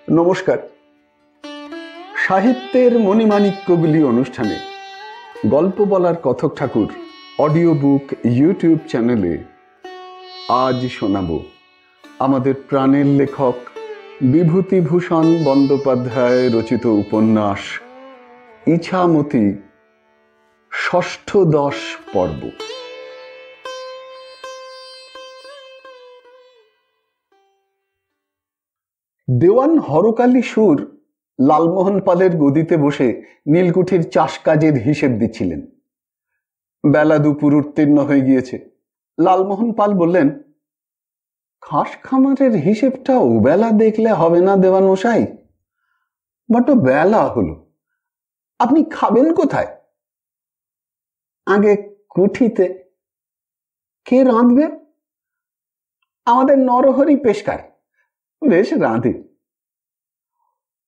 নমস্কার। সাহিত্যের মণিমাণিক্যগুলি অনুষ্ঠানে গল্প বলার কথক ঠাকুর অডিও বুক ইউটিউব চ্যানেলে আজ শোনাব আমাদের প্রাণের লেখক বিভূতিভূষণ বন্দ্যোপাধ্যায় রচিত উপন্যাস ইছামতি ষষ্ঠ 10 পর্ব। দেওয়ান হরকালী সুর লালমোহন পালের গদিতে বসে নীলকুঠির চাষ কাজের হিসেব দিচ্ছিলেন। বেলা দুপুর উত্তীর্ণ হয়ে গিয়েছে। লালমোহন পাল বললেন, খাস খামারের হিসেবটা ওবেলা দেখলে হবে না দেওয়ান মশাই? বড্ড বেলা হলো। আপনি খাবেন কোথায়? আগে কুঠিতে। কে রাঁধবে? আমাদের নরহরি পেশকার, বেশ রাঁধে।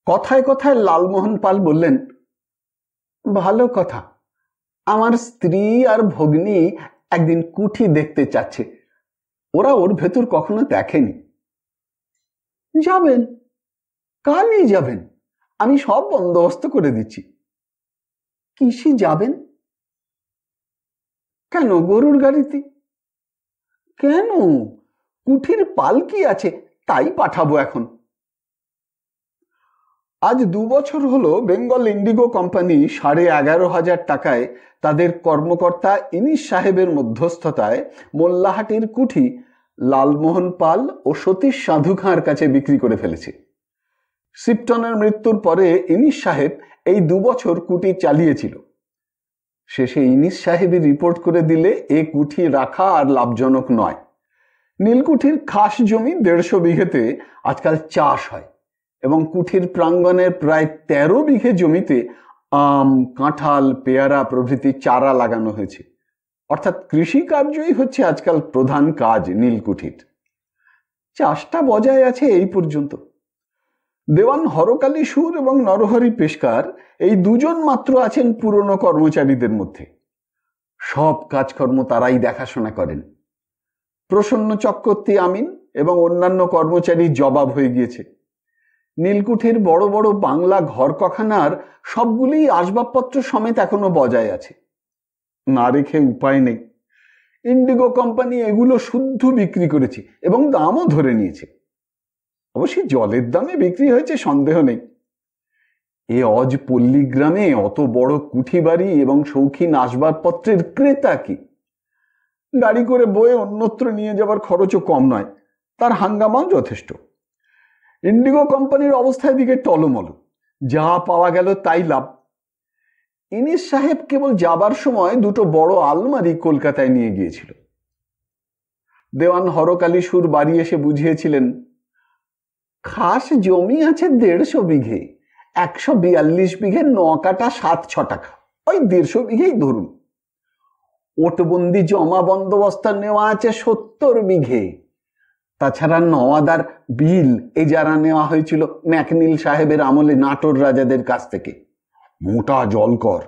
কথায় কথায় লালমোহন পাল বললেন, ভালো কথা, আমার স্ত্রী আর ভগ্নী একদিন কুঠি দেখতে চাচ্ছে। ওরা ওর ভেতর কখনো দেখেনি। যাবেন? কালই যাবেন। আমি সব বন্দোবস্ত করে দিচ্ছি। কিসে যাবেন? কেন, গরুর গাড়িতে? কেন, কুঠির পালকি আছে, তাই পাঠাবো এখন। আজ 2 বছর হলো বেঙ্গল ইন্ডিগো কোম্পানি 11,500 টাকায় তাদের কর্মকর্তা ইনিস সাহেবের মধ্যস্থতায় মোল্লাহাটির কুঠি লালমোহন পাল ও সতীশ সাধু খাঁর কাছে বিক্রি করে ফেলেছে। শিপটনের মৃত্যুর পরে ইনিস সাহেব এই 2 বছর কুঠি চালিয়েছিল। শেষে ইনিস সাহেবই রিপোর্ট করে দিলে এ কুঠি রাখা আর লাভজনক নয়। নীলকুঠির খাস জমি 150 বিঘেতে আজকাল চাষ হয় এবং কুঠির প্রাঙ্গণের প্রায় 13 বিঘে জমিতে আম, কাঁঠাল, পেয়ারা প্রভৃতি চারা লাগানো হয়েছে। অর্থাৎ কৃষিকার্যই হচ্ছে আজকাল প্রধান কাজ নীলকুঠির। চাষটা বজায় আছে এই পর্যন্ত। দেওয়ান হরকালী সুর এবং নরহরি পেশকার এই দুজন মাত্র আছেন পুরনো কর্মচারীদের মধ্যে। সব কাজকর্ম তারাই দেখাশোনা করেন। প্রসন্ন চক্রবর্তী আমিন এবং অন্যান্য কর্মচারী জবাব হয়ে গিয়েছে। নীলকুঠির বড় বড় বাংলা ঘর কখানার সবগুলি আসবাবপত্র সমেত এখনো বজায় আছে। না রেখে উপায় নেই। ইন্ডিগো কোম্পানি এগুলো শুদ্ধ বিক্রি করেছে এবং দামও ধরে নিয়েছে। অবশ্যই জলের দামে বিক্রি হয়েছে, সন্দেহ নেই। এ অজ পল্লীগ্রামে অত বড় কুঠি বাড়ি এবং শৌখিন আসবাবপত্রের ক্রেতা কি? গাড়ি করে বয়ে অন্যত্র নিয়ে যাবার খরচও কম নয়, তার হাঙ্গামাও যথেষ্ট। ইন্ডিগো কোম্পানির অবস্থার দিকে টলমল, যা পাওয়া গেল তাই লাভ। ইনিস সাহেব কেবল যাবার সময় 2টো বড় আলমারি কলকাতায় নিয়ে গিয়েছিল। দেওয়ান হরকালী সুর বাড়ি এসে বুঝিয়েছিলেন, খাস জমি আছে 150 বিঘে, 142 বিঘে 9 কাটা 7-6 টাকা, ওই 150 বিঘেই ধরুন। ওটবন্দি জমা বন্দোবস্ত নেওয়া আছে 70 বিঘে। তাছাড়া নওয়াদার বিল এজারা নেওয়া হয়েছিল ম্যাকনিল সাহেবের আমলে নাটোর রাজাদের কাছ থেকে। মোটা জলকর।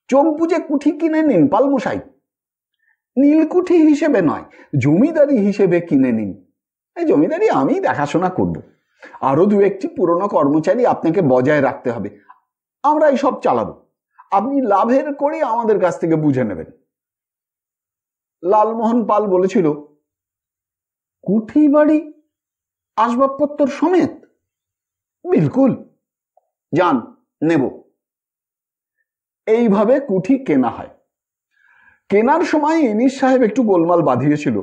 চোখ বুঝে কুঠি কিনে নিন পালমশাই। নীলকুঠি হিসেবে নয়, জমিদারি হিসেবে কিনে নিন। এই জমিদারি আমি দেখাশোনা করব। আরো 2-1টি পুরনো কর্মচারী আপনাকে বজায় রাখতে হবে। আমরা এই সব চালাবো। আপনি লাভের করে আমাদের কাছ থেকে বুঝে নেবেন। লালমোহন পাল বলেছিল, কুঠি বাড়ি আসবাবপত্র সমেত? বিলকুল, যান, নেব। এইভাবে কুঠি কেনা হয়। কেনার সময় ইনিস সাহেব একটু গোলমাল বাঁধিয়েছিল।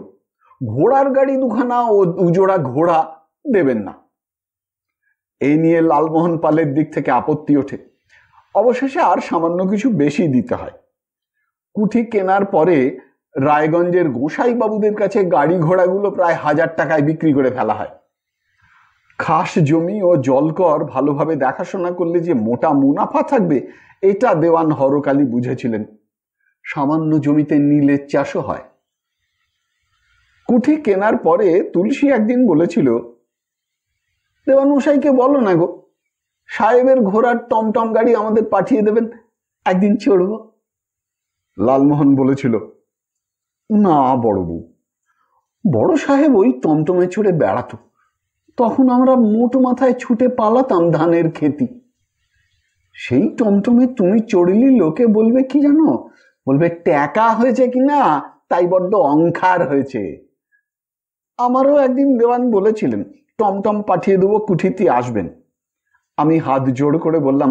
ঘোড়ার গাড়ি 2খানা ও 2 জোড়া ঘোড়া দেবেন না। এই নিয়ে লালমোহন পালের দিক থেকে আপত্তি ওঠে। অবশেষে আর সামান্য কিছু বেশি দিতে হয়। কুঠি কেনার পরে রায়গঞ্জের গোসাই বাবুদের কাছে গাড়ি ঘোড়াগুলো প্রায় 1000 টাকায় বিক্রি করে ফেলা হয়। খাস জমি ও জলকর ভালোভাবে দেখাশোনা করলে যে মোটা মুনাফা থাকবে, এটা দেওয়ান হরকালী বুঝেছিলেন। সামান্য জমিতে নীলের চাষও হয়। কুঠি কেনার পরে তুলসী একদিন বলেছিল, দেওয়ান মশাইকে বলো না গো, সাহেবের ঘোড়ার টমটম গাড়ি আমাদের পাঠিয়ে দেবেন, একদিন চড়ব। লালমোহন বলেছিল, না বড় বউ, বড় সাহেব ওই টমটমে চড়ে বেড়াতো, তখন আমরা মোট মাথায় ছুটে পালাতাম ধানের খেতি। সেই টমটমে তুমি চড়লি, লোকে বলবে কি জানো? বলবে ট্যাকা হয়েছে কিনা, তাই বড্ড অংখার হয়েছে। আমারও একদিন দেওয়ান বলেছিলেন টমটম পাঠিয়ে দেবো, কুঠিতে আসবেন। আমি হাত জোড় করে বললাম,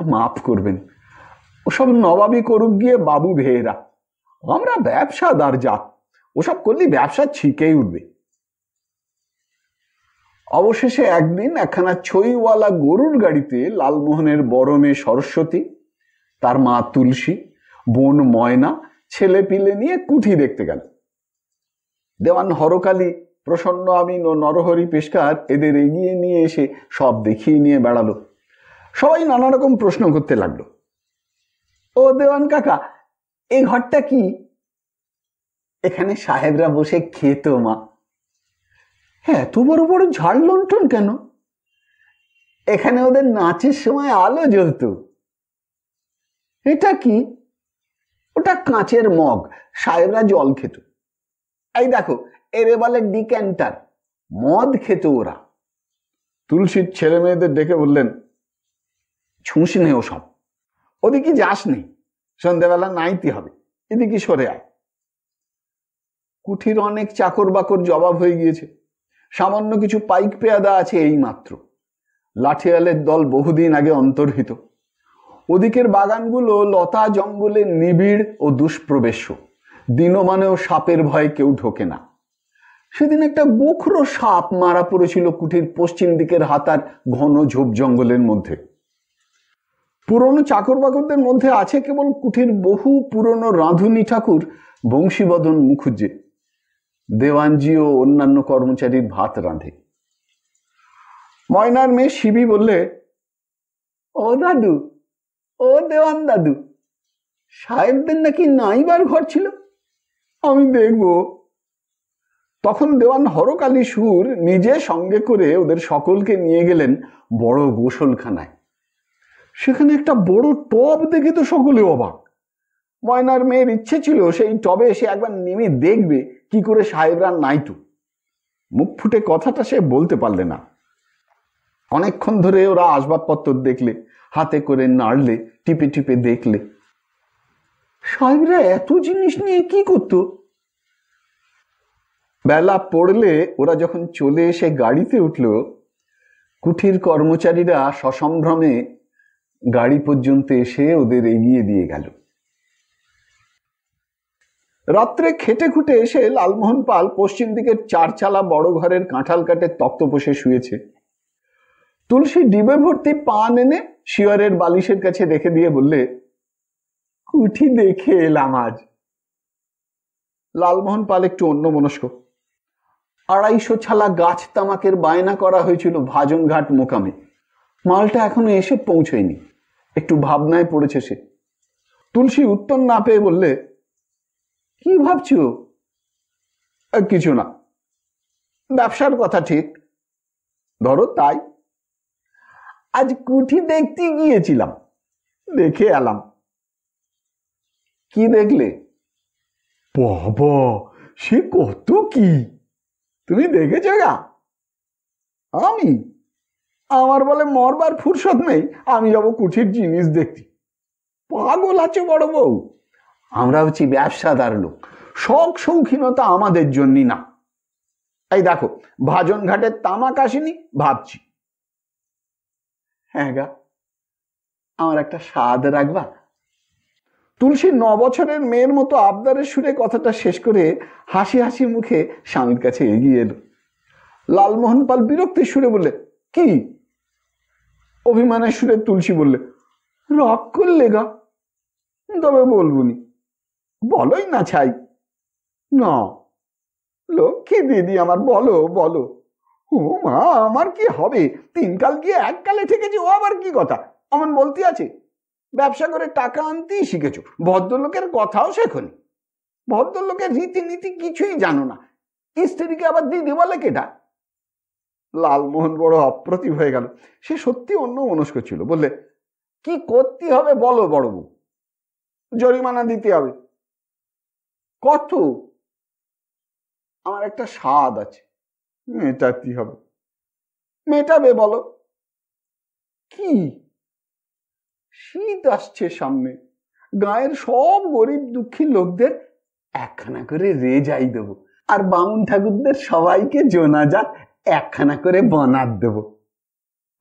মাফ করবেন, ওসব নবাবি করুক গিয়ে বাবু ভেয়েরা, আমরা ব্যবসাদার জাত, ওসব করলে ব্যবসা ছিকেই উঠবে। অবশেষে একদিন একখানা ছইওয়ালা গরুর গাড়িতে লালমোহনের বড় মেয়ে সরস্বতী, তার মা তুলসী, বোন ময়না, ছেলে পিলে নিয়ে কুঠি দেখতে গেল। দেওয়ান হরকালী, প্রসন্ন আমিন ও নরহরি পেশকার এদের এগিয়ে নিয়ে এসে সব দেখিয়ে নিয়ে বেড়ালো। সবাই নানা রকম প্রশ্ন করতে লাগলো। ও দেওয়ান কাকা, এই ঘরটা কি? এখানে সাহেবরা বসে খেত মা। হ্যাঁ, এত বড় বড় ঝাড় লণ্ঠন কেন? এখানে ওদের নাচের সময় আলো জ্বলত। এটা কি? ওটা কাঁচের মগ, সাহেবরা জল খেত। এই দেখো, এরে বলে ডিক্যান্টার, মদ খেত ওরা। তুলসীর ছেলে মেয়েদের ডেকে বললেন, ছুঁস নেই ওসব, ওদিকে যাস নেই, সন্ধ্যেবেলা নাইতে হবে, এদিকে সরে আয়। কুঠির অনেক চাকর বাকর জবাব হয়ে গিয়েছে, সামান্য কিছু পাইক পেয়াদা আছে এই মাত্র। লাঠিয়ালের দল বহুদিন আগে অন্তর্হিত। ওদিকের বাগানগুলো লতা জঙ্গলে নিবিড় ও দুষ্প্রবেশ্য, দিনমানেও সাপের ভয়ে কেউ ঢোকে না। সেদিন একটা গোখরো সাপ মারা পড়েছিল কুঠির পশ্চিম দিকের হাতার ঘন ঝোপ জঙ্গলের মধ্যে। পুরনো চাকর বাকরদের মধ্যে আছে কেবল কুঠির বহু পুরনো রাঁধুনি ঠাকুর বংশীবদন মুখুজ্জে। দেওয়ানজি ও অন্যান্য কর্মচারী ভাত রাঁধে। ময়নার মেয়ে শিবি বললে, ও দাদু, ও দেওয়ান দাদু, সাহেবদের নাকি নাইবার ঘর ছিল, আমি দেখব। তখন দেওয়ান হরকালী সুর নিজে সঙ্গে করে ওদের সকলকে নিয়ে গেলেন বড় গোসলখানায়। সেখানে একটা বড় টব দেখে তো সকলে অবাক। ময়নার মেয়ের ইচ্ছে ছিল সেই টবে এসে একবার নেমে দেখবে কি করে সাহেবরা নাইতো। মুখ ফুটে কথাটা সে বলতে পারলে না। অনেকক্ষণ ধরে ওরা আসবাবপত্র দেখলে, হাতে করে নাড়লে, টিপে টিপে দেখলে। সাহেবরা এত জিনিস নিয়ে কি করতো? বেলা পড়লে ওরা যখন চলে এসে গাড়িতে উঠল, কুঠির কর্মচারীরা সসম্ভ্রমে গাড়ি পর্যন্ত এসে ওদের এগিয়ে দিয়ে গেল। রাত্রে খেটে খুটে এসে লালমোহন পাল পশ্চিম দিকের চারচালা বড় ঘরের কাঁঠাল কাঠের তক্তপোষে শুয়েছে। তুলসী ডিবে ভর্তি পান এনে শিয়রের বালিশের কাছে রেখে দিয়ে বললে, কুঠি দেখে এলাম আজ। লালমোহন পাল একটু অন্যমনস্ক। 250 ছালা গাছ তামাকের বায়না করা হয়েছিল ভাজনঘাট মোকামে, মালটা এখনো এসে পৌঁছয়নি। একটু ভাবনায় পড়েছে সে। তুলসী উত্তর না পেয়ে বললে, কি ভাবছো? কিছু না, ব্যবসার কথা ঠিক, ধরো তাই। আজ কুঠি দেখতে গিয়েছিলাম, দেখে এলাম। কি দেখলে? বাবা, সে কত কি! তুমি দেখেছ গা? আমি? আমার বলে মরবার ফুরসত নেই, আমি যাব কুঠির জিনিস দেখতে। পাগল আছে বড় বউ, আমরা হচ্ছি ব্যবসাদার লোক, শখ শৌখিনতা আমাদের জন্য না। এই দেখো, ভাজন ঘাটের তামাক আসেনি, ভাবছি। হ্যাঁ গা, আমার একটা স্বাদ রাখবা? তুলসী 9 বছরের মেয়ের মতো আবদারের সুরে কথাটা শেষ করে হাসি হাসি মুখে স্বামীর কাছে এগিয়ে এলো। লালমোহন পাল বিরক্তির সুরে বললে, কি? অভিমানের সুরে তুলসী বললে, রাগ করলে গা? তবে বলবুনি। বলোই না ছাই। না, লক্ষ্মী দিদি আমার, বলো বলো। ও মা, আমার কি হবে? 3 কাল গিয়ে 1 কালে ঠেকেছি, ও আবার কি কথা? অমন বলতে আছে? ব্যবসা করে টাকা আনতেই শিখেছো, ভদ্রলোকের কথাও শেখনি। ভদ্রলোকের রীতিনীতি কিছুই জানো না, স্ত্রীকে আবার দিদি বলে কেটা? লালমোহন বড় অপ্রতিভ হয়ে গেল। সে সত্যি অন্য মনস্ক ছিল। বললে, কি করতে হবে বলো বড় বউ? জরিমানা দিতে হবে। কত? আমার একটা স্বাদ আছে, মেটাতে হবে। মেটাবে বলো? কি? শীত আসছে সামনে, গায়ের সব গরিব দুঃখী লোকদের একখানা করে রেজাই দেবো, আর বামুন ঠাকুরদের সবাইকে জোনাজাত একখানা করে বনাত দেব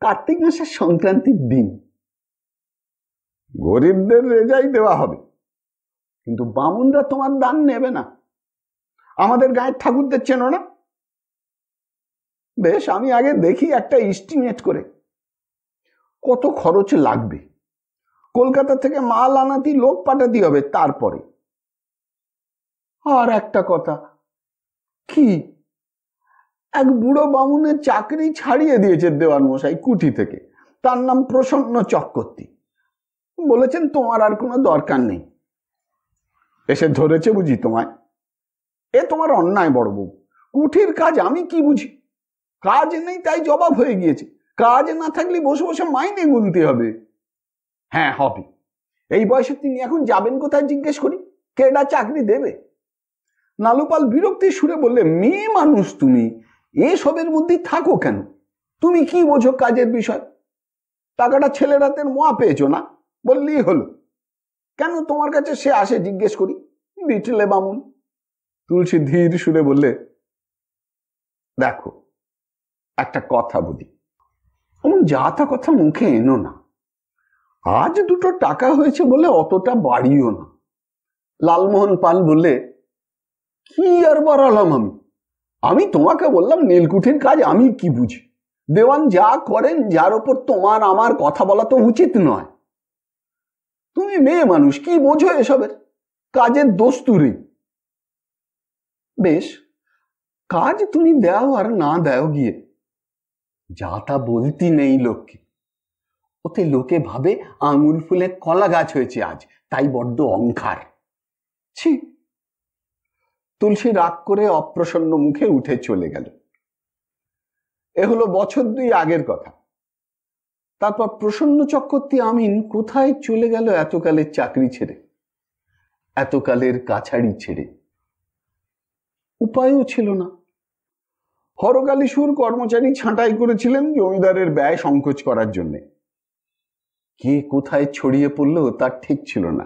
কার্তিক মাসের সংক্রান্তির দিন। গরিবদের রেজাই দেওয়া হবে, কিন্তু বামুনরা তোমার দান নেবে না। আমাদের গায়ের ঠাকুরদের চেনো না? বেশ, আমি আগে দেখি একটা এস্টিমেট করে কত খরচ লাগবে। কলকাতা থেকে মাল আনাতি লোক পাঠাতে হবে। তারপরে আর একটা কথা। কি? এক বুড়ো বামুনের চাকরি ছাড়িয়ে দিয়েছে দেওয়ান মশাই কুঠি থেকে। তার নাম প্রসন্ন চক্রবর্তী। বলেছেন তোমার আর কোনো দরকার নেই। এসে ধরেছে বুঝি তোমায়? এ তোমার অন্যায় বড় বউ। কুঠির কাজ আমি কি বুঝি? কাজ নেই তাই জবাব হয়ে গিয়েছে। কাজ না থাকলে বসে বসে মাইনে গুনতে হবে। হ্যাঁ হবে। এই বয়সে তিনি এখন যাবেন কোথায় জিজ্ঞেস করি? কেডা চাকরি দেবে? নালুপাল বিরক্তির সুরে বললে, মেয়ে মানুষ তুমি, এসবের মধ্যে থাকো কেন? তুমি কি বোঝো কাজের বিষয়? টাকাটা ছেলের হাতের মোয়া পেয়েছো না, বললেই হলো। কেন তোমার কাছে সে আসে জিজ্ঞেস করি? বিটলে বামুন। তুলসী ধীর সুরে বললে, দেখো একটা কথা বলি, অমন যা তা কথা মুখে এনো না। আজ দুটো টাকা হয়েছে বলে অতটা বাড়িও না। লালমোহন পাল বললে, কি আর বাড়ালাম আমি? আমি তোমাকে বললাম নীলকুঠির কাজ আমি কি বুঝি। দেওয়ান যা করেন, যার ওপর তোমার আমার কথা বলা তো উচিত নয়। তুমি মেয়ে মানুষ, কি বোঝো এসবের? কাজের দোস্তুরি। বেশ, কাজ তুমি দাও আর না দাও গিয়ে, যা তা বলতি নেই লোককে। ওতে লোকে ভাবে আঙুল ফুলে কলা গাছ হয়েছে আজ, তাই বড্ড অহংকার। ছি। তুলসী রাগ করে অপ্রসন্ন মুখে উঠে চলে গেল। এ হলো বছর 2 আগের কথা। তারপর প্রসন্ন চক্রবর্তী আমিন কোথায় চলে গেল এতকালের চাকরি ছেড়ে, এতকালের কাছাড়ি ছেড়ে। উপায়ও ছিল না। হরকালীসুর কর্মচারী ছাঁটাই করেছিলেন জমিদারের ব্যয় সংকোচ করার জন্য। কে কোথায় ছড়িয়ে পড়লো তার ঠিক ছিল না।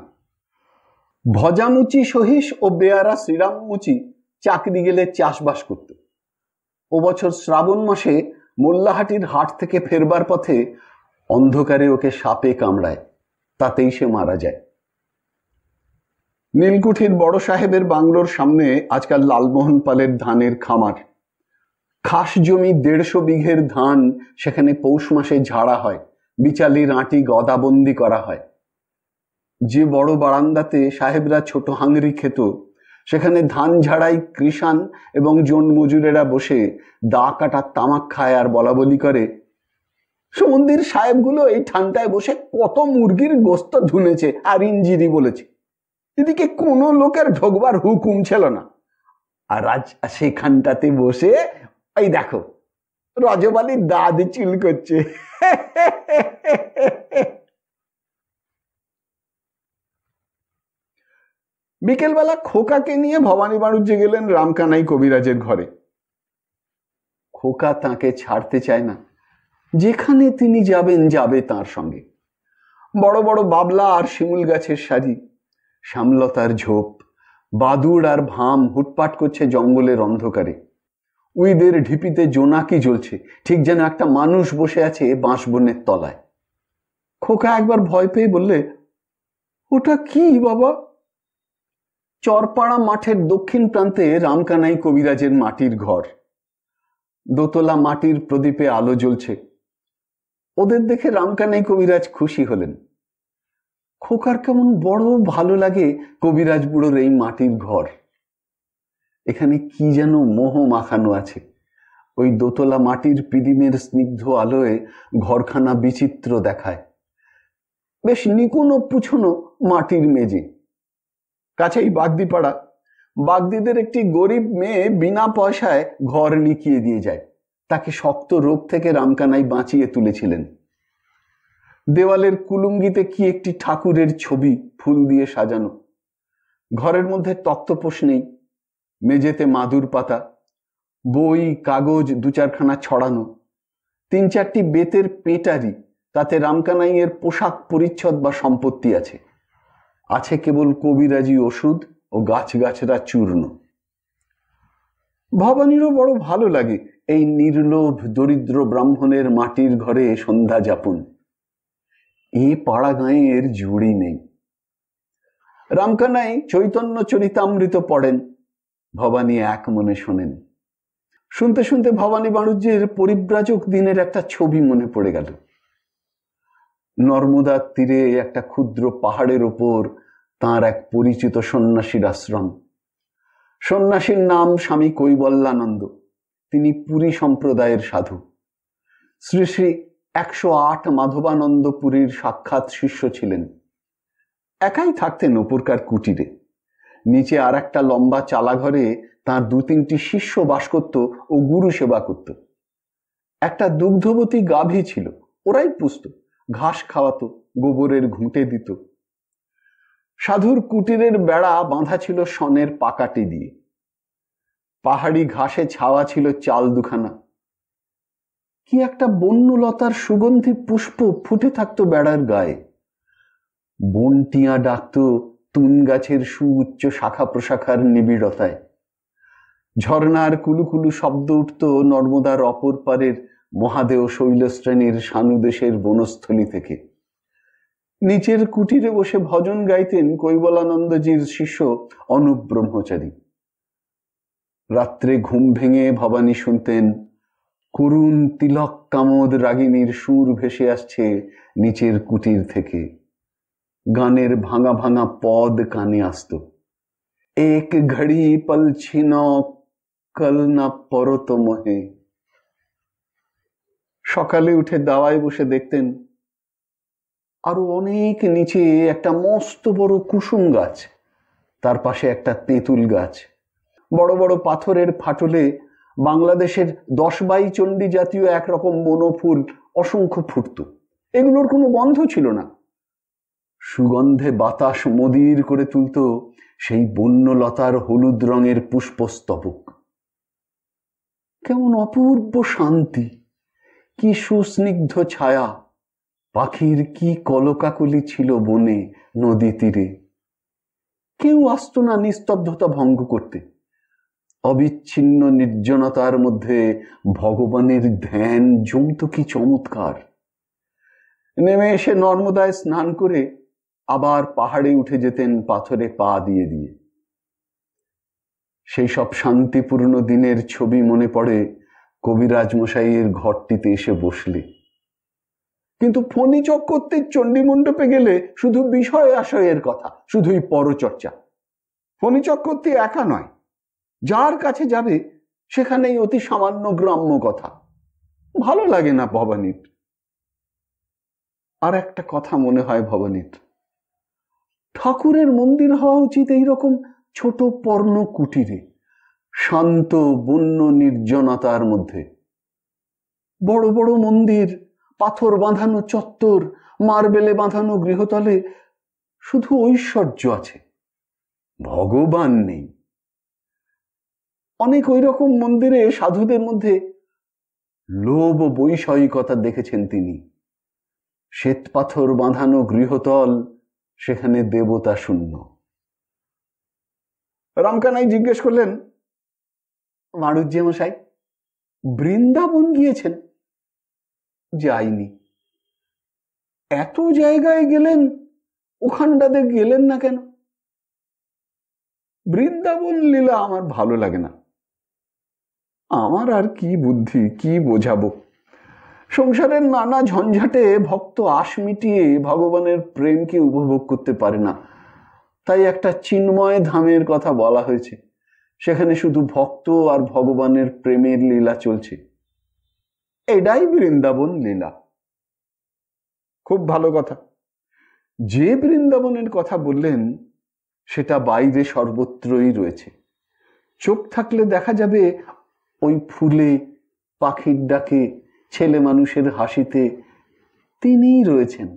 ভজামুচি সহিস ও বেয়ারা শ্রীরাম মুচি চাকরি গেলে চাষবাস করত। ও বছর শ্রাবণ মাসে মোল্লাহাটির হাট থেকে ফেরবার পথে অন্ধকারে ওকে সাপে কামড়ায়, তাতেই সে মারা যায়। নীলকুঠির বড় সাহেবের বাংলোর সামনে আজকাল লালমোহন পালের ধানের খামার। খাস জমি 150 বিঘের ধান সেখানে পৌষ মাসে ঝাড়া হয়, বিচালির আঁটি গদাবন্দি করা হয়। যে বড় বারান্দাতে সাহেবরা ছোট হাঙ্গরি খেত, সেখানে ধান ঝাড়াই কৃষাণ এবং জন মজুরেরা বসে দা কাটা তামাক খায় আর বলা বলি করে, সমুদ্রের সাহেবগুলো এই ঠান্ডায় বসে কত মুরগির গোস্ত ধুনেছে আর ইঞ্জিরি বলেছে। এদিকে কোনো লোকের ঢোকবার হুকুম ছিল না। আর আজ সেখানটাতে বসে এই দেখো রজবালির দাঁত চিল করছে। বিকেলবেলা খোকাকে নিয়ে ভবানী বাণিজ্যে গেলেন রামকানাই কবিরাজের ঘরে। খোকা তাকে ছাড়তে চায় না। যেখানে তিনি যাবেন যাবে তার সঙ্গে। বড় বড় বাবলা আর শিমুল গাছের সারি, শ্যামলতার ঝোপ, বাদুড় আর ভাম হুটপাট করছে জঙ্গলের অন্ধকারে। উইদের ঢিপিতে জোনাকি জ্বলছে, ঠিক যেন একটা মানুষ বসে আছে বাঁশবনের তলায়। খোকা একবার ভয় পেয়ে বললে, ওটা কি বাবা? চরপাড়া মাঠের দক্ষিণ প্রান্তে রামকানাই কবিরাজের মাটির ঘর। দোতলা মাটির প্রদীপে আলো জ্বলছে। ওদের দেখে রামকানাই কবিরাজ খুশি হলেন। খোকার কেমন বড় ভালো লাগে কবিরাজ বুড়োর এই মাটির ঘর। এখানে কি যেন মোহ মাখানো আছে। ওই দোতলা মাটির পিদিমের স্নিগ্ধ আলোয় ঘরখানা বিচিত্র দেখায়। বেশ নিকুনো পুছনো মাটির মেঝে। কাছেই বাগদিপাড়া। বাগদিদের একটি গরিব মেয়ে বিনা পয়সায় ঘর নিকিয়ে দিয়ে যায়। তাকে শক্ত রোগ থেকে রামকানাই বাঁচিয়ে তুলেছিলেন। দেওয়ালের কুলুঙ্গিতে কি একটি ঠাকুরের ছবি ফুল দিয়ে সাজানো। ঘরের মধ্যে তক্তপোষ নেই, মেঝেতে মাদুর পাতা, বই কাগজ 2-4খানা ছড়ানো। 3-4টি বেতের পেটারি, তাতে রামকানাইয়ের পোশাক পরিচ্ছদ বা সম্পত্তি আছে। আছে কেবল কবিরাজি ওষুধ ও গাছগাছরা চূর্ণ। ভবানীরও বড় ভালো লাগে এই নির্লোভ দরিদ্র ব্রাহ্মণের মাটির ঘরে সন্ধ্যা যাপন। এ পাড়া গাঁয়ের জুড়ি নেই। রামকানাই চৈতন্য চরিতামৃত পড়েন, ভবানী এক মনে শোনেন। শুনতে শুনতে ভবানী বাণুজ্যের পরিব্রাজক দিনের একটা ছবি মনে পড়ে গেল। নর্মদার তীরে একটা ক্ষুদ্র পাহাড়ের ওপর তাঁর এক পরিচিত সন্ন্যাসীর আশ্রম। সন্ন্যাসীর নাম স্বামী কৈবল্যানন্দ। তিনি পুরী সম্প্রদায়ের সাধু। শ্রী শ্রী 108 মাধবানন্দ পুরীর সাক্ষাৎ শিষ্য ছিলেন। একাই থাকতেন উপরকার কুটিরে। নিচে আর একটা লম্বা চালাঘরে তাঁর 2-3টি শিষ্য বাস করত ও গুরু সেবা করত। একটা দুগ্ধবতী গাভী ছিল, ওরাই পুষত, ঘাস খাওয়াতো, গোবরের ঘুঁটে দিত। সাধুর কুটিরের বেড়া বাঁধা ছিল শনের পাকাটি দিয়ে। পাহাড়ি ঘাসে ছাওয়া ছিল চাল 2খানা। কি একটা বন্যলতার সুগন্ধি পুষ্প ফুটে থাকতো বেড়ার গায়ে। বনটিয়া ডাকত তুন গাছের সুউচ্চ শাখা প্রশাখার নিবিড়তায়। ঝর্ণার কুলুকুলু শব্দ উঠত নর্মদার অপর পারের মহাদেও শৈলশ্রেণীর সানুদেশের বনস্থলী থেকে। নিচের কুটিরে বসে ভজন গাইতেন কৈবলানন্দজির শিষ্য অনুপ ব্রহ্মচারী। রাত্রে ঘুম ভেঙে ভবানী শুনতেন করুণ তিলক কামোদ রাগিনীর সুর ভেসে আসছে নিচের কুটির থেকে। গানের ভাঙা ভাঙা পদ কানে আসত। এক ঘড়ি পল ছিন কল না পরত মোহে। সকালে উঠে দাওয়ায় বসে দেখতেন আরো অনেক নিচে একটা মস্ত বড় কুসুম গাছ, তার পাশে একটা তেঁতুল গাছ। বড় বড় পাথরের ফাটলে বাংলাদেশের 10 চণ্ডী জাতীয় একরকম বনফুল অসংখ্য ফুটত। এগুলোর কোনো গন্ধ ছিল না। সুগন্ধে বাতাস মদির করে তুলত সেই বন্যলতার হলুদ রঙের পুষ্পস্তবক। কেমন অপূর্ব শান্তি, কি সুস্নিগ্ধ ছায়া, পাখির কি কলকাকলি ছিল বনে, নদী তীরে। কেউ আসতো না নিস্তব্ধতা ভঙ্গ করতে। অবিচ্ছিন্ন নির্জনতার মধ্যে ভগবানের ধ্যান জমত কি চমৎকার। নেমে এসে নর্মদায় স্নান করে আবার পাহাড়ে উঠে যেতেন পাথরে পা দিয়ে দিয়ে। সেই সব শান্তিপূর্ণ দিনের ছবি মনে পড়ে কবিরাজ মশাইয়ের ঘরটিতে এসে বসলে। কিন্তু ফণী চক্রবর্তীর চণ্ডী মণ্ডপে গেলে শুধু বিষয় আশয়ের কথা, শুধুই পরচর্চা। ফণী চক্রবর্তী একা নয়, যার কাছে যাবে সেখানেই অতি সামান্য গ্রাম্য কথা। ভালো লাগে না ভবানীর। আর একটা কথা মনে হয় ভবানীর, ঠাকুরের মন্দির হওয়া উচিত এইরকম ছোট পর্ণ কুটিরে, শান্ত বন্য নির্জনতার মধ্যে। বড় বড় মন্দির, পাথর বাঁধানো চত্বর, মার্বেলে বাঁধানো গৃহতলে শুধু ঐশ্বর্য আছে, ভগবান নেই। অনেক ওই রকম মন্দিরে সাধুদের মধ্যে লোভ ও বৈষয়িকতা দেখেছেন তিনি। শ্বেত পাথর বাঁধানো গৃহতল, সেখানে দেবতা শূন্য। রামকানাই জিজ্ঞেস করলেন, মারুজ্জে মশাই বৃন্দাবন গিয়েছেন? যাইনি। এত জায়গায় গেলেন, ওখানটাতে গেলেন না কেন? বৃন্দাবন লীলা আমার ভালো লাগে না। আমার আর কি বুদ্ধি, কি বোঝাবো। সংসারের নানা ঝঞ্ঝাটে ভক্ত আশ মিটিয়ে ভগবানের প্রেমকে উপভোগ করতে পারে না। তাই একটা চিন্ময় ধামের কথা বলা হয়েছে, সেখানে শুধু ভক্ত আর ভগবানের প্রেমের লীলা চলছে। এটাই বৃন্দাবন লীলা। খুব ভালো কথা। যে বৃন্দাবনের কথা বললেন সেটা বাইরে সর্বত্রই রয়েছে। চোখ থাকলে দেখা যাবে ওই ফুলে, পাখির ডাকে, ছেলে মানুষের হাসিতে তিনিই রয়েছেন।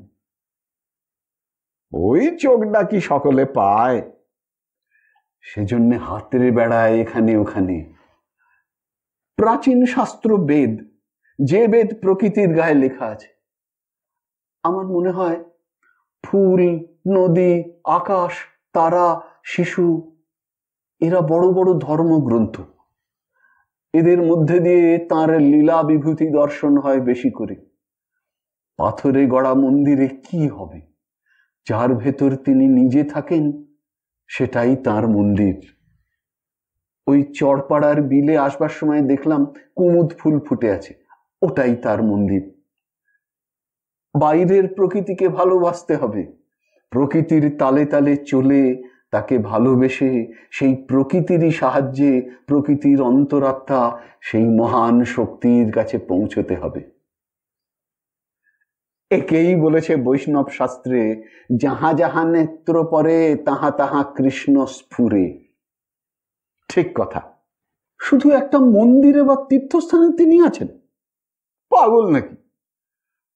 ওই চোখ ডাকি সকলে পায়, সেজন্য হাতের বেড়ায় এখানে ওখানে। প্রাচীন শাস্ত্র বেদ যে বেদ প্রকৃতির গায়ে লেখা আছে। আমার মনে হয় ফুল, নদী, আকাশ, তারা, শিশু এরা বড় বড় ধর্মগ্রন্থ। এদের মধ্যে দিয়ে তার লীলা বিভূতি দর্শন হয় বেশি করে। পাথরে গড়া মন্দিরে কি হবে? যার ভেতর তিনি নিজে থাকেন সেটাই তার মন্দির। ওই চড়পাড়ার বিলে আসবার সময় দেখলাম কুমুদ ফুল ফুটে আছে, ওটাই তার মন্দির। বাইরের প্রকৃতিকে ভালোবাসতে হবে, প্রকৃতির তালে তালে চলে তাকে ভালোবেসে সেই প্রকৃতিরই সাহায্যে প্রকৃতির অন্তরাত্মা সেই মহান শক্তির কাছে পৌঁছতে হবে। একেই বলেছে বৈষ্ণব শাস্ত্রে, যাহা যাহা নেত্র পরে তাহা তাহা কৃষ্ণ স্ফুরে। ঠিক কথা। শুধু একটা মন্দিরে বা তীর্থস্থানে তিনি আছেন? পাগল নাকি?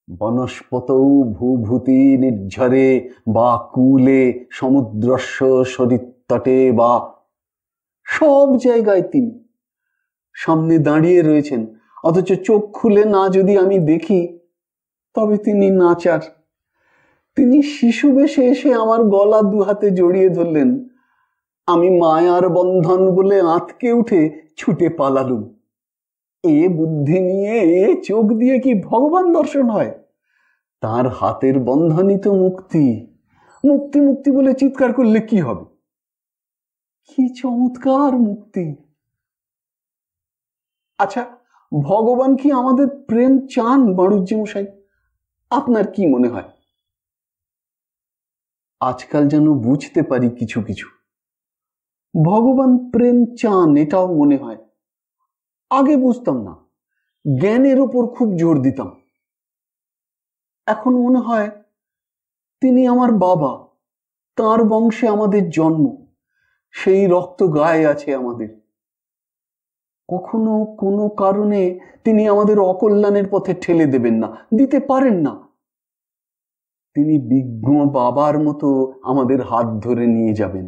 বনস্পতৌ ভূভূতি নির্ঝরে বা কুলে সমুদ্রস্য সরিতটে বা, সব জায়গায় তিনি সামনে দাঁড়িয়ে রয়েছেন, অথচ চোখ খুলে না যদি আমি দেখি তবে তিনি নাচার। তিনি শিশু বেশে এসে আমার গলা দুহাতে জড়িয়ে ধরলেন। আমি মায়ার বন্ধন বলে আঁতকে উঠে ছুটে পালালুম। এ বুদ্ধি নিয়ে এ চোখ দিয়ে কি ভগবান দর্শন হয়? তার হাতের বন্ধনই তো মুক্তি। মুক্তি মুক্তি বলে চিৎকার করলে কি হবে? কি চমৎকার মুক্তি! আচ্ছা, ভগবান কি আমাদের প্রেম চান বাড়ুজ্যে মশাই? আপনার কি মনে হয়? আজকাল যেন বুঝতে পারি কিছু কিছু। ভগবান প্রেম চান এটাও মনে হয়। আগে বুঝতাম না, জ্ঞানের ওপর খুব জোর দিতাম। এখন মনে হয় তিনি আমার বাবা, তার বংশে আমাদের জন্ম, সেই রক্ত গায়ে আছে আমাদের। কখনো কোনো কারণে তিনি আমাদের অকল্যাণের পথে ঠেলে দেবেন না, দিতে পারেন না। তিনি বিজ্ঞ বাবার মতো আমাদের হাত ধরে নিয়ে যাবেন।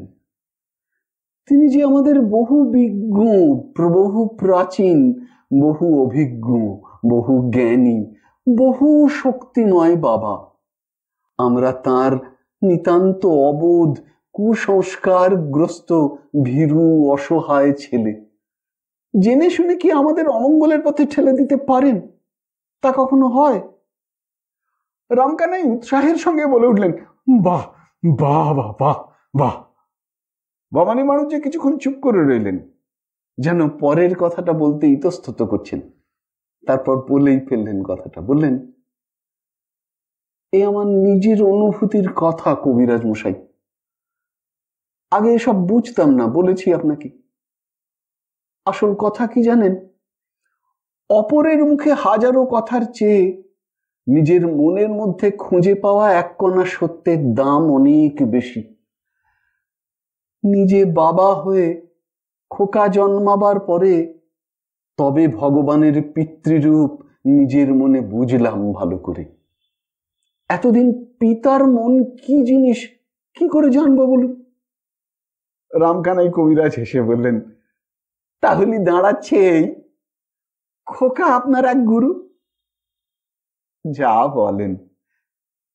তিনি যে আমাদের বহু বিজ্ঞ, বহু প্রাচীন, বহু অভিজ্ঞ, বহু জ্ঞানী, বহু শক্তিময় বাবা। আমরা তার নিতান্ত অবোধ, কুসংস্কারগ্রস্ত, ভীরু, অসহায় ছেলে। জেনে শুনে কি আমাদের অমঙ্গলের পথে ঠেলে দিতে পারেন? তা কখনো হয়? রামকানাই উৎসাহের সঙ্গে বলে উঠলেন, বাহ বাহ বাহ বাহ বাহ। ভবানী বাড়ুজ্যে কিছুক্ষণ চুপ করে রইলেন, যেন পরের কথাটা বলতে ইতস্তত করছেন। তারপর বলেই ফেললেন কথাটা। বললেন, এ আমার নিজের অনুভূতির কথা কবিরাজ মশাই। আগে এসব বুঝতাম না, বলেছি আপনাকে। আসল কথা কি জানেন? অপরের মুখে হাজারো কথার চেয়ে নিজের মনের মধ্যে খুঁজে পাওয়া এক কণা সত্যের দাম অনেক বেশি। নিজে বাবা হয়ে খোকা জন্মাবার পরে তবে ভগবানের পিতৃরূপ নিজের মনে বুঝলাম ভালো করে। এতদিন পিতার মন কি জিনিস কি করে জানবো বলুন? রামকানাই কবিরাজ হেসে বললেন, তাহলে দাঁড়াচ্ছে এই, খোকা আপনার এক গুরু। যা বলেন!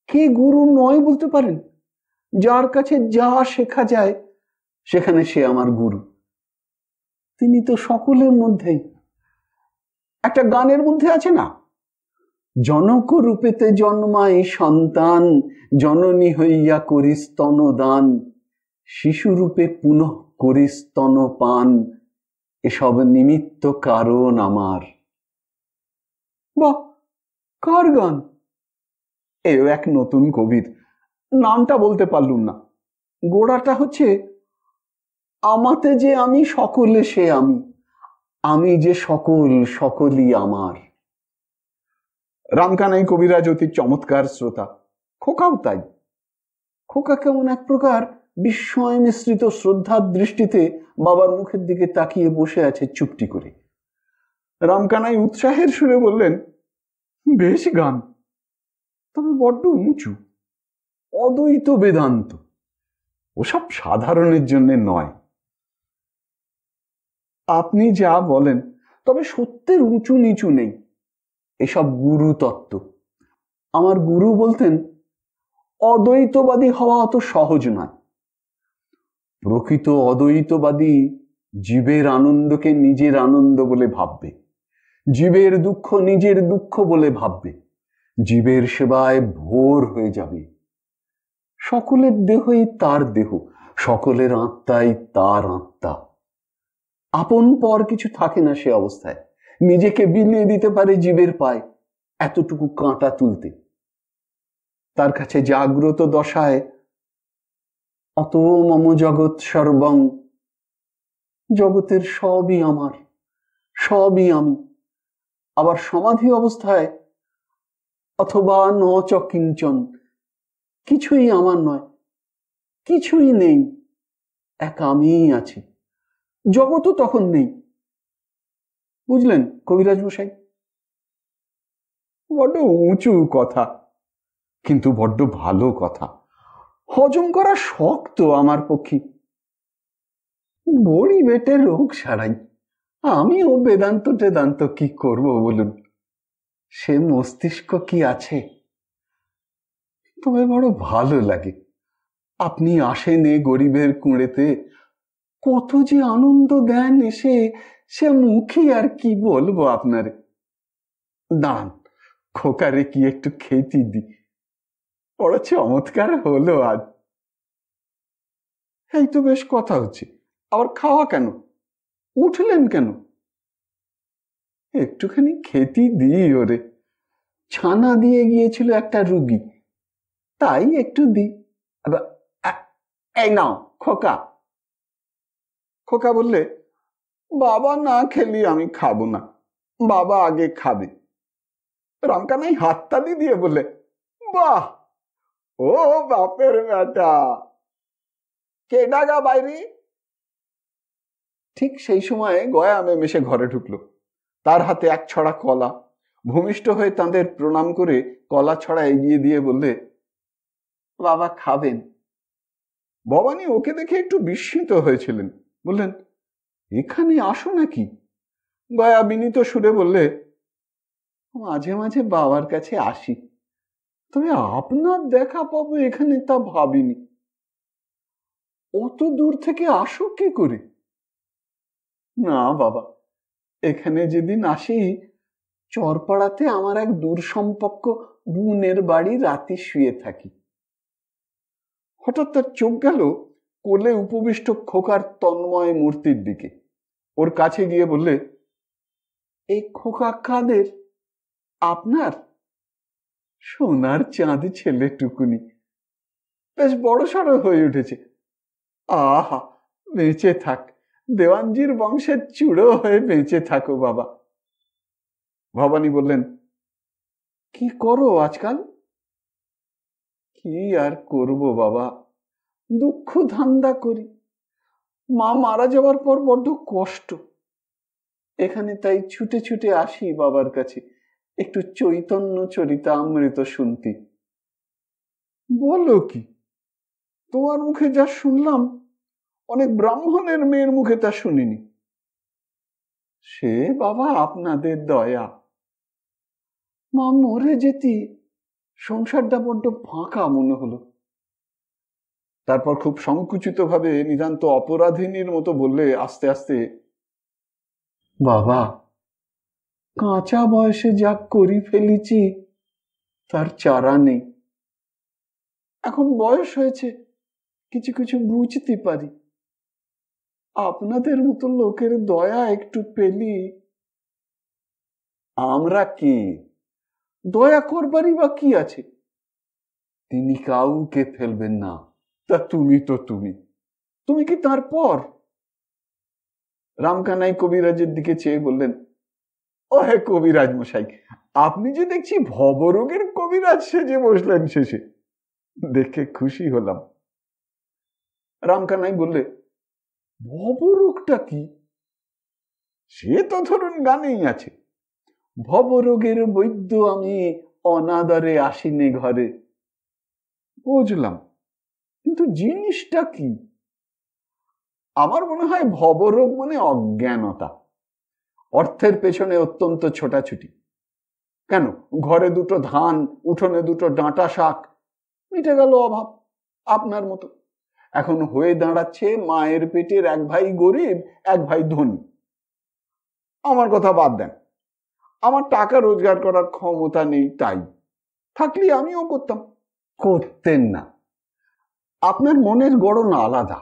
কে গুরু নয় বলতে পারেন? যার কাছে যা শেখা যায় সেখানে সে আমার গুরু। তিনি তো সকলের মধ্যেই। একটা গানের মধ্যে আছে না, জনক রূপেতে জন্মায় সন্তান, জননী হইয়া করি স্তনদান, শিশু রূপে পুনঃ করি স্তনপান, এসব নিমিত্ত কারণ আমার। বাহ, কার গান? এও এক নতুন কবির, নামটা বলতে পারলুম না। গোড়াটা হচ্ছে, আমাতে যে আমি সকলে সে আমি, আমি যে সকল সকলই আমার। রামকানাই কবিরাজ অতি চমৎকার শ্রোতা, খোকাও তাই। খোকা কেমন এক প্রকার বিস্ময় মিশ্রিত শ্রদ্ধার দৃষ্টিতে বাবার মুখের দিকে তাকিয়ে বসে আছে চুপটি করে। রামকানাই উৎসাহের সুরে বললেন, বেশ গান, তবে বড্ড উঁচু, অদ্বৈত বেদান্ত, ওসব সাধারণের জন্য নয়। আপনি যা বলেন, তবে সত্যের উঁচু নিচু নেই। এসব গুরু তত্ত্ব। আমার গুরু বলতেন, অদ্বৈতবাদী হওয়া অত সহজ নয়। প্রকৃত অদ্বৈতবাদী জীবের আনন্দকে নিজের আনন্দ বলে ভাববে, জীবের দুঃখ নিজের দুঃখ বলে ভাববে, জীবের সেবায় ভোর হয়ে যাবে। সকলের দেহই তার দেহ, সকলের আত্মাই তার আত্মা। আপন পর কিছু থাকে না সে অবস্থায়। নিজেকে বিলিয়ে দিতে পারে জীবের পায়, এতটুকু কাঁটা তুলতে। তার কাছে জাগ্রত দশায় অত মম জগৎ সর্বং, জগতের সবই আমার, সবই আমি। আবার সমাধি অবস্থায় অথবা ন চ কিঞ্চন, কিছুই আমার নয়, কিছুই নেই, এক আমিই আছি, জগৎও তখন নেই। বুঝলেন কবিরাজ মশাই? বড্ড উঁচু কথা, কিন্তু বড্ড ভালো কথা। হজম করা শক্ত আমার পক্ষে। বড়ি বেটে রোগ সারাই, আমিও বেদান্ত টেদান্ত কি করব বলুন? সে মস্তিষ্ক কি আছে? তবে বড় ভালো লাগে, আপনি আসেন এ গরিবের কুঁড়েতে, কত যে আনন্দ দেন এসে, সে মুখে আর কি বলবো আপনারে। দাঁড়ান, খোকারে কি একটু খেতে দি, বড় চমৎকার হলো আজ। এই তো বেশ কথা হচ্ছে, আবার খাওয়া কেন? উঠলেন কেন? একটুখানি খেতে দিই ওরে, ছানা দিয়ে গিয়েছিল একটা রুগী, তাই একটু দি। এই নাও খোকা। খোকা বললে, বাবা না খেলি আমি খাবো না, বাবা আগে খাবে। রামকানাই হাততালি দিয়ে বলে, বাহ, ও বাপের বেটা, কে ডাগা বাইরে? ঠিক সেই সময় গয়া মেম এসে ঘরে ঢুকলো। তার হাতে এক ছড়া কলা। ভূমিষ্ঠ হয়ে তাদের প্রণাম করে কলা ছড়া এগিয়ে দিয়ে বললে, বাবা খাবেন। ভবানী ওকে দেখে একটু বিস্মিত হয়েছিলেন। বললেন, এখানে আসো নাকি? গয়া বিনীত সুরে বললে, মাঝে মাঝে বাবার কাছে আসি, তবে আপনার দেখা পাবো এখানে তা ভাবিনি। অত দূর থেকে আসো কি করে? না বাবা, এখানে যেদিন আসি, চরপাড়াতে আমার এক দূর সম্পর্ক বোনের বাড়ি রাতে শুয়ে থাকি। হঠাৎ তার চোখ গেল কোলে উপবিষ্ট খোকার তন্ময় মূর্তির দিকে। ওর কাছে গিয়ে বললে, এই খোকা কাদের? আপনার? সোনার চাঁদ ছেলেটুকুনি, বেশ বড় সড়ো হয়ে উঠেছে। আহা, বেঁচে থাক, দেওয়ানজির বংশের চূড়ো হয়ে বেঁচে থাকো বাবা। ভবানী বললেন, কি করো আজকাল? কি আর করব বাবা, দুঃখ ধান্দা করি। মা মারা যাওয়ার পর বড্ড কষ্ট। এখানে তাই ছুটে ছুটে আসি বাবার কাছে, একটু চৈতন্য চরিতামৃত শুনতে। বলো কি, তোমার মুখে যা শুনলাম, অনেক ব্রাহ্মণের মেয়ের মুখে তা শুনিনি। সে বাবা আপনাদের দয়া। মা মরে যেতে সংসারটা বড্ড ফাঁকা মনে হলো। তারপর খুব সংকুচিত ভাবে নিতান্ত অপরাধিনীর মতো বললে আস্তে আস্তে, বাবা, কাঁচা বয়সে যা করি ফেলেছি তার চারা নেই। এখন বয়স হয়েছে, কিছু কিছু বুঝতে পারি। আপনাদের মতো লোকের দয়া একটু পেলি। আমরা কি দয়া করবারই বা কি আছে? তিনি কাউকে ফেলবেন না, তা তুমি তো তুমি কি তার পর? রামকানাই কবিরাজের দিকে চেয়ে বললেন, ও হে কবিরাজ মশাই, আপনি যে দেখছি ভবরোগের কবিরাজ সেজে বসলেন শেষে, দেখে খুশি হলাম। রামকানাই বললে, ভবরোগটা কি? সে তো ধরুন গানেই আছে, ভবরোগের বৈদ্য আমি, অনাদরে আসিনে ঘরে। বুঝলাম, কিন্তু জিনিসটা কি? আমার মনে হয় ভবরোগ মানে অজ্ঞানতা, অর্থের পেছনে অত্যন্ত ছোটাছুটি। কেন, ঘরে দুটো ধান, উঠোনে দুটো ডাঁটা শাক, মিটে গেল অভাব আপনার মতো। এখন হয়ে দাঁড়াচ্ছে মায়ের পেটের এক ভাই গরিব, এক ভাই ধনী। আমার কথা বাদ দেন, আমার টাকা রোজগার করার ক্ষমতা নেই, তাই থাকলে আমিও করতাম। করতেন না, আপনার মনের গড়ন আলাদা।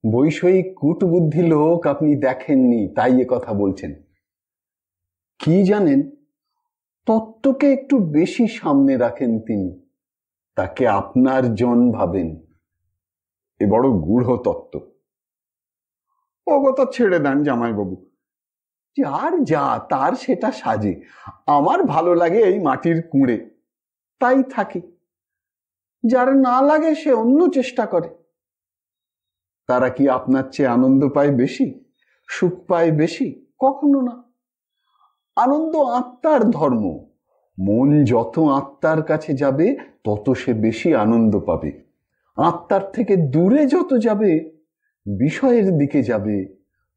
বৈষয়িক কূটবুদ্ধি লোক আপনি দেখেননি, তাই এ কথা বলছেন। কি জানেন, তত্ত্বকে একটু বেশি সামনে রাখেন তিনি, তাকে আপনার জন ভাবেন। এ বড় গূঢ় তত্ত্ব। ও কথা ছেড়ে দেন জামাইবাবু, যার যা তার সেটা সাজে। আমার ভালো লাগে এই মাটির কুঁড়ে, তাই থাকি। যার না লাগে সে অন্য চেষ্টা করে। তারা কি আপনার চেয়ে আনন্দ পায় বেশি, সুখ পায় বেশি? কখনো না। আনন্দ আত্মার ধর্ম। মন যত আত্মার কাছে যাবে তত সে বেশি আনন্দ পাবে। আত্মার থেকে দূরে যত যাবে, বিষয়ের দিকে যাবে,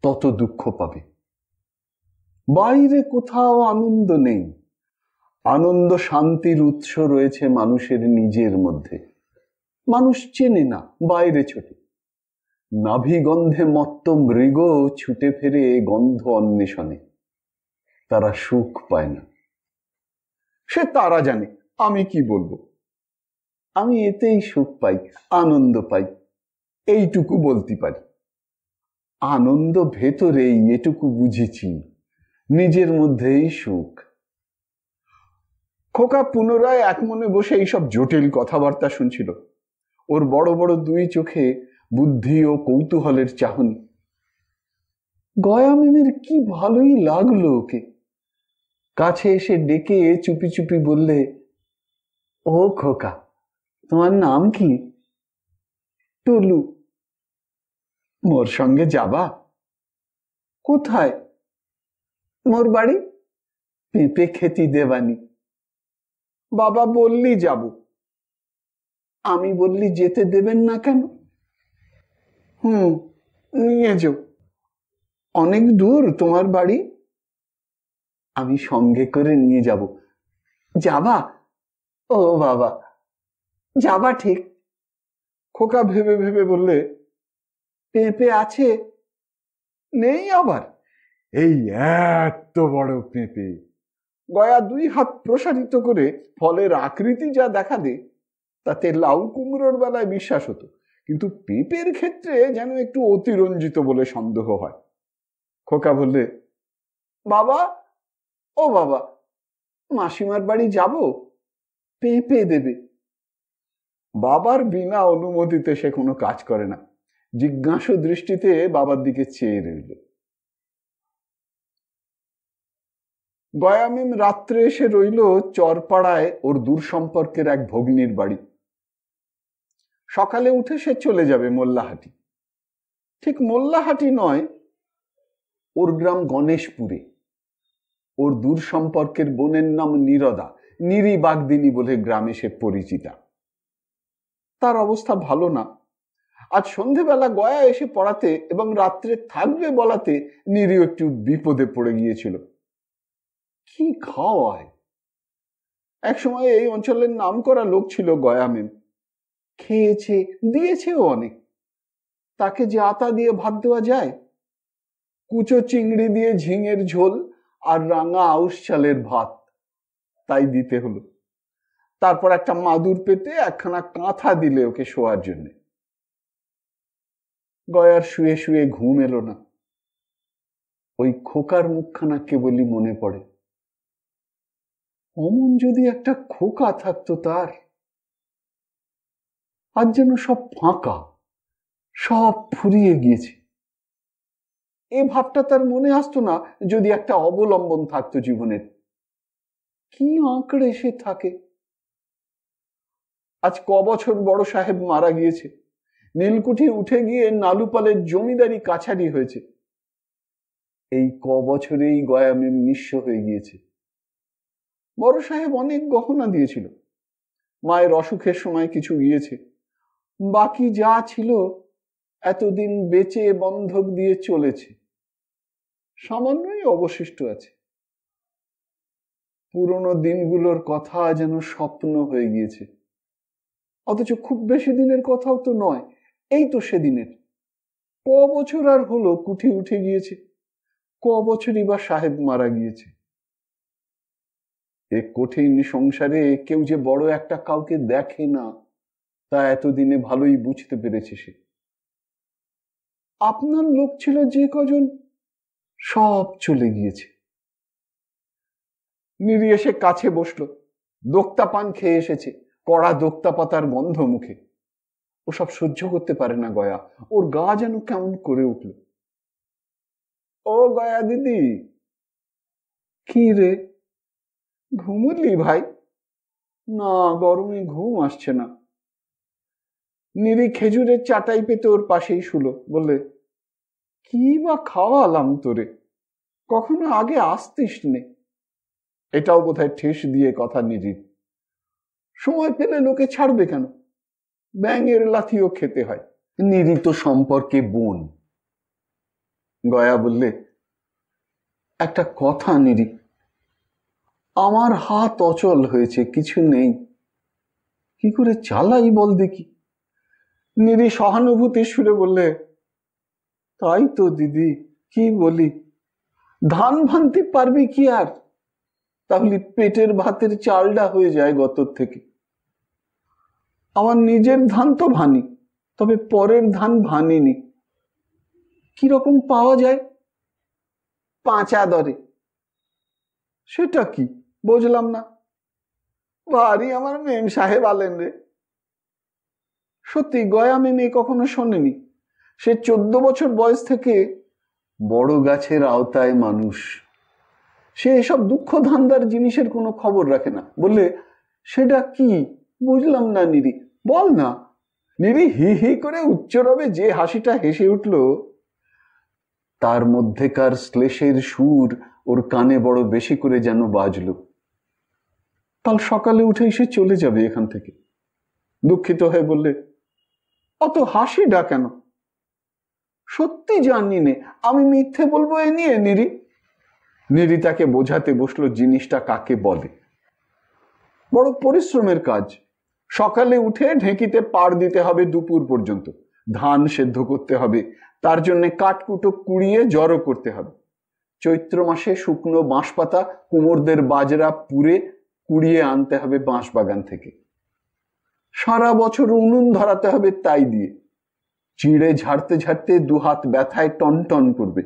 তত দুঃখ পাবে। বাইরে কোথাও আনন্দ নেই। আনন্দ শান্তির উৎস রয়েছে মানুষের নিজের মধ্যে। মানুষ চেনে না, বাইরে ছোটে। নাভি গন্ধে মত্ত মৃগ ছুটে ফেরে গন্ধ অন্বেষণে, তারা সুখ পায় না। সে তারা জানে, আমি কি বলবো। আমি এতেই সুখ পাই, আনন্দ পাই, এইটুকু বলতে পারি। আনন্দ ভেতরেই, এটুকু বুঝেছি, নিজের মধ্যেই সুখ। খোকা পুনরায় এক মনে বসে এইসব জটিল কথাবার্তা শুনছিল। ওর বড় বড় দুই চোখে বুদ্ধি ও কৌতূহলের চাহনি। গয়া মিমির কি ভালোই লাগলো ওকে। কাছে এসে ডেকে চুপি চুপি বললে, ও খোকা, তোমার নাম কি? টুলু। মোর সঙ্গে যাবা? কোথায়? মোর বাড়ি। পেঁপে খেতি দেবানি। বাবা বললি যাব। আমি বললি যেতে দেবেন না কেন? নিয়ে যাও। অনেক দূর তোমার বাড়ি? আমি সঙ্গে করে নিয়ে যাব। যাবা? ও বাবা, যাবা ঠিক? খোকা ভেবে ভেবে বললে, পেঁপে আছে? নেই আবার? এই এত বড় পেঁপে। গয়া দুই হাত প্রসারিত করে ফলের আকৃতি যা দেখা দে, তাতে লাউ কুমড়োর বেলায় বিশ্বাস হতো, কিন্তু পেঁপের ক্ষেত্রে যেন একটু অতিরঞ্জিত বলে সন্দেহ হয়। খোকা বললে, বাবা, ও বাবা, মাসিমার বাড়ি যাব, পেঁপে দেবে। বাবার বিনা অনুমতিতে সে কোনো কাজ করে না। জিজ্ঞাসু দৃষ্টিতে বাবার দিকে চেয়ে রইল। গয়ামিম রাত্রে এসে রইল চরপাড়ায় ওর দূর সম্পর্কের এক ভগ্নীর বাড়ি। সকালে উঠে সে চলে যাবে মোল্লাহাটি। ঠিক মোল্লাহাটি নয়, ওর গ্রাম গণেশপুরে। ওর দূর সম্পর্কের বোনের নাম নীরদা, নিরি বাগদিনী বলে গ্রামে সে পরিচিতা। তার অবস্থা ভালো না। আজ সন্ধেবেলা গয়া এসে পড়াতে এবং রাত্রে থাকবে বলাতে নিরি একটু বিপদে পড়ে গিয়েছিল। কি খাওয়ায়! একসময় এই অঞ্চলের নাম করা লোক ছিল গয়া মেম। খেয়েছে, দিয়েছেও অনেক। তাকে যে আতা দিয়ে ভাত দেওয়া যায়, কুচো চিংড়ি দিয়ে ঝিঙের ঝোল আর রাঙা আউশ চালের ভাত, তাই দিতে হলো। তারপর একটা মাদুর পেতে একখানা কাঁথা দিলে ওকে শোয়ার জন্য। গয়ার শুয়ে শুয়ে ঘুম এলো না। ওই খোকার মুখখানা কেবলই মনে পড়ে। অমন যদি একটা খোকা থাকতো তার। আজ যেন সব ফাঁকা, সব ফুরিয়ে গিয়েছে। এ ভাবটা তার মনে আসতো না যদি একটা অবলম্বন থাকতো জীবনের। কি আঁকড়ে সে থাকে। আজ বছর বড় সাহেব মারা গিয়েছে। নীলকুঠি উঠে গিয়ে নালুপালের জমিদারি কাছারি হয়েছে। এই বছরেই গয়ামিম নিঃস্ব হয়ে গিয়েছে। বড় সাহেব অনেক গহনা দিয়েছিল। মায়ের অসুখের সময় কিছু গিয়েছে। বাকি যা ছিল এতদিন বেচে বন্ধক দিয়ে চলেছে। সামান্যই অবশিষ্ট আছে। পুরনো দিনগুলোর কথা যেন স্বপ্ন হয়ে গিয়েছে, অথচ খুব বেশি দিনের কথাও তো নয়, এই তো সেদিনের। ক বছর আর হলো কুঠি উঠে গিয়েছে, ক বছরই বা সাহেব মারা গিয়েছে। এ কঠিন সংসারে কেউ যে বড় একটা কাউকে দেখে না, তা এতদিনে ভালোই বুঝতে পেরেছে সে। আপনার লোক ছিল যে কজন, সব চলে গিয়েছে। নিরি এসে কাছে বসলো, দোক্তা পান খেয়ে এসেছে, কড়া দোক্তা পাতার গন্ধ মুখে। ওসব সহ্য করতে পারে না গয়া, ওর গা যেন কেমন করে উঠল। ও গয়া দিদি। কি রে, ঘুমুলি ভাই? না, গরমে ঘুম আসছে না। নিরি খেজুরের চাটাই পেতে ওর পাশেই শুলো, বললে, কি বা খাওয়ালাম তোরে, কখনো আগে আসতিস নে। এটাও বোধহয় ঠেস দিয়ে কথা নিরির। সময় পেলে লোকে ছাড়বে কেন, ব্যাঙের লাথিও খেতে হয়। নিরি তো সম্পর্কে বোন। গয়া বললে, একটা কথা নিরি, আমার হাত অচল হয়েছে, কিছু নেই, কি করে চালাই বল দেখি। নিরি সহানুভূতির সুরে বললে, তাই তো দিদি, কি বলি, ধান ভানতে পারবি কি আর, তাহলে পেটের ভাতের চালটা হয়ে যায় গতর থেকে। আমার নিজের ধান তো ভানি, তবে পরের ধান ভানিনি। কিরকম পাওয়া যায়? 5 দরে। সেটা কি বুঝলাম না। ভারী আমার মেম সাহেব আলেন রে। সত্যি গয়া মেমে কখনো শোনেনি। সে 14 বছর বয়স থেকে বড় গাছের আওতায় মানুষ। সে এসব দুঃখ ধান্দার জিনিসের কোনো খবর রাখে না। বললে, সেটা কি বুঝলাম না নিরি, বল না। নিরি হি হি করে উচ্চরবে যে হাসিটা হেসে উঠল, তার মধ্যেকার শ্লেষের সুর ওর কানে বড় বেশি করে যেন বাজল। কাল সকালে উঠেই সে চলে যাবে এখান থেকে। দুঃখিত হয়ে বললে, অত হাসিটা কেন? সত্যি জানি নে, আমি মিথ্যে বলবো এ নিয়ে নিরি? নিরি তাকে বোঝাতে বসলো জিনিসটা কাকে বলে। বড় পরিশ্রমের কাজ। সকালে উঠে ঢেঁকিতে পাড় দিতে হবে দুপুর পর্যন্ত, ধান সেদ্ধ করতে হবে, তার জন্য কাঠকুটো কুড়িয়ে জড়ো করতে হবে। চৈত্র মাসে শুকনো বাঁশপাতা কুমোরদের বাজরা পুড়ে কুড়িয়ে আনতে হবে বাঁশ বাগান থেকে। সারা বছর উনুন ধরাতে হবে তাই দিয়ে। চিড়ে ঝাড়তে ঝাড়তে দুহাত ব্যথায় টন টন করবে।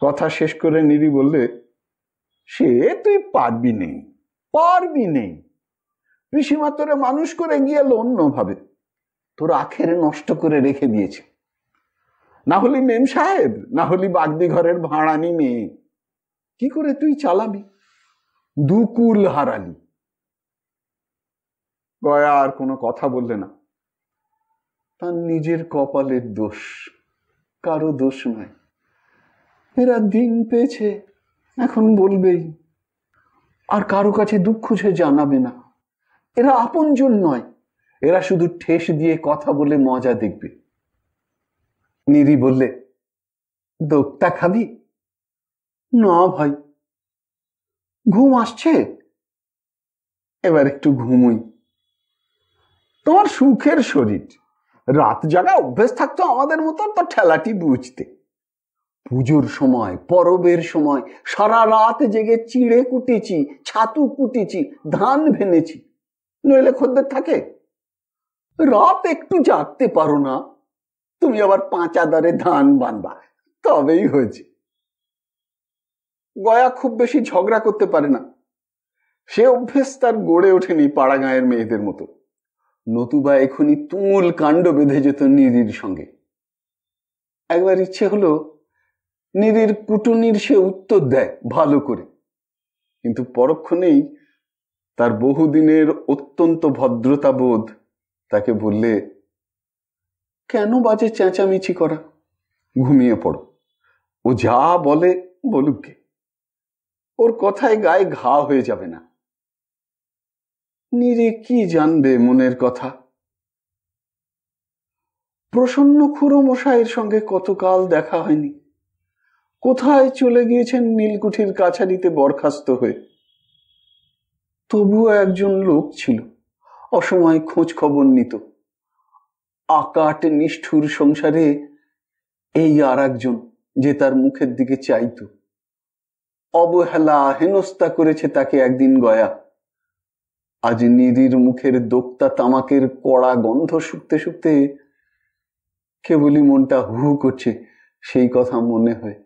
কথা শেষ করে নিরি বললে, সে তুই পারবি নেই, পারবি নেই। পিসিমা তোরে মানুষ করে গিয়েল অন্যভাবে, তোর আখের নষ্ট করে রেখে দিয়েছে। না হলি মেম সাহেব, না হলি বাগদি ঘরের ভাড়ানি মেয়ে, কি করে তুই চালাবি? দুকুল হারালি। গয়া আর কোনো কথা বললে না। তার নিজের কপালের দোষ, কারো দোষ নয়। এরা দিন পেয়েছে, এখন বলবেই, আর কারো কাছে দুঃখ সে জানাবে না। এরা আপনজন নয়, এরা শুধু ঠেস দিয়ে কথা বলে মজা দেখবে। নিরি বললে, দোক্তা খাবি? না ভাই। ঘুম আসছে? এবার একটু ঘুমোই। তোমার সুখের শরীর, রাত জাগা অভ্যেস থাকতো আমাদের মতো, তো ঠেলাটি বুঝতে। পুজোর সময়, পরবের সময় সারা রাত জেগে চিড়ে কুটেছি, ছাতু কুটেছি, ধান ভেনেছি, নইলে খদ্দের থাকে? রাত একটু জাগতে পারো না, তুমি আবার 5 দরে ধান বানবা, তবেই হয়েছে। গয়া খুব বেশি ঝগড়া করতে পারে না। সে অভ্যেস তার গড়ে ওঠেনি পাড়া গাঁয়ের মেয়েদের মতো, নতুবা এখনই তুমুল কাণ্ড বেঁধে যেত নিরির সঙ্গে। একবার ইচ্ছে হলো নিরির কুটুনির সে উত্তর দেয় ভালো করে, কিন্তু পরক্ষণেই তার বহুদিনের অত্যন্ত ভদ্রতা বোধ তাকে বললে, কেন বাজে চেঁচামেচি করা, ঘুমিয়ে পড়ো। ও যা বলে বলুক গে, ওর কথায় গায়ে ঘা হয়ে যাবে না। নিরি কি জানবে মনের কথা? প্রসন্ন খুড়ো মশাইয়ের সঙ্গে কতকাল দেখা হয়নি। কোথায় চলে গিয়েছেন নীলকুঠির কাছারিতে বরখাস্ত হয়ে। তবুও একজন লোক ছিল, অসময়ে খোঁজ খবর নিত। আকাট নিষ্ঠুর সংসারে এই আর একজন যে তার মুখের দিকে চাইত। অবহেলা হেনস্থা করেছে তাকে একদিন গয়া। আজ নিধির মুখের দোক্তা তামাকের কড়া গন্ধ শুকতে শুকতে কেবলই মনটা হু হু করছে সেই কথা মনে হয়।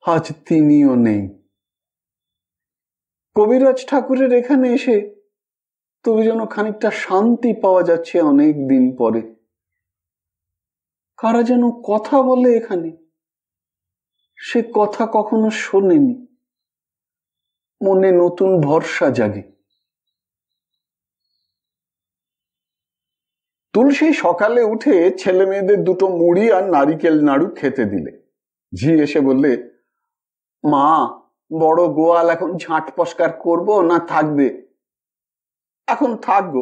আজ তিনিও নেই। কবিরাজ ঠাকুরের এখানে এসে তবে যেন খানিকটা শান্তি পাওয়া যাচ্ছে অনেক দিন পরে। কারা যেন কথা বলে এখানে, সে কথা কখনো শোনেনি। মনে নতুন ভরসা জাগে। তুলসী সকালে উঠে ছেলে মেয়েদের দুটো মুড়ি আর নারিকেল নাড়ু খেতে দিলে। ঝি এসে বললে, মা, বড় গোয়াল এখন ঝাঁট পস্কার করবো না থাকবে? এখন থাকবো।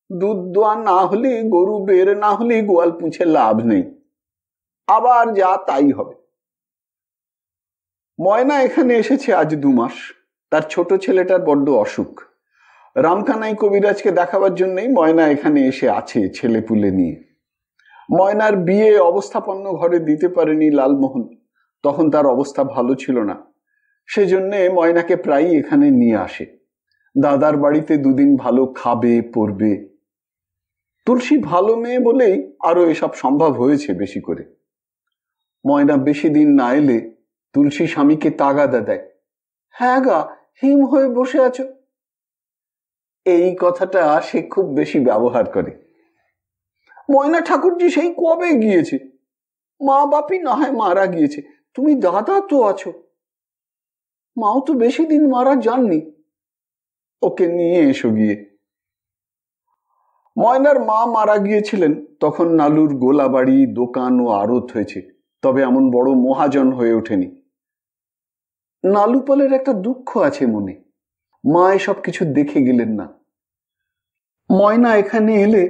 দুধ দোয়া না হলে, গরু বের না হলে গোয়াল পুছে লাভ নেই, আবার যা তাই হবে। ময়না এখানে এসেছে আজ 2 মাস। তার ছোট ছেলেটার বড্ড অসুখ। রামকানাই কবিরাজকে দেখাবার জন্যই ময়না এখানে এসে আছে ছেলে পুলে নিয়ে। ময়নার বিয়ে অবস্থাপন্ন ঘরে দিতে পারেনি লালমোহন, তখন তার অবস্থা ভালো ছিল না। সেজন্যে ময়নাকে প্রায়ই এখানে নিয়ে আসে। দাদার বাড়িতে 2 দিন ভালো খাবে পড়বে। তুলসী ভালো মেয়ে বলেই আরো এসব সম্ভব হয়েছে বেশি করে। ময়না বেশি দিন না এলে তুলসী স্বামীকে তাগাদা দেয়। হ্যাঁ গা, হিম হয়ে বসে আছো। এই কথাটা সে খুব বেশি ব্যবহার করে। ময়না ঠাকুরজি সেই কবে গিয়েছে, মা বাপি না হয় মারা গিয়েছে, তুমি দাদা তো আছো। মাও তো বেশি দিন মারা যাননি, ওকে নিয়ে এসো গিয়ে। ময়নার মা মারা গিয়েছিলেন তখন নালুর গোলাবাড়ি, দোকান ও আড়ত হয়েছে, তবে এমন বড় মহাজন হয়ে ওঠেনি। নালুপালের একটা দুঃখ আছে মনে। মা এসব কিছু দেখে গেলেন না। ময়না এখানে এলে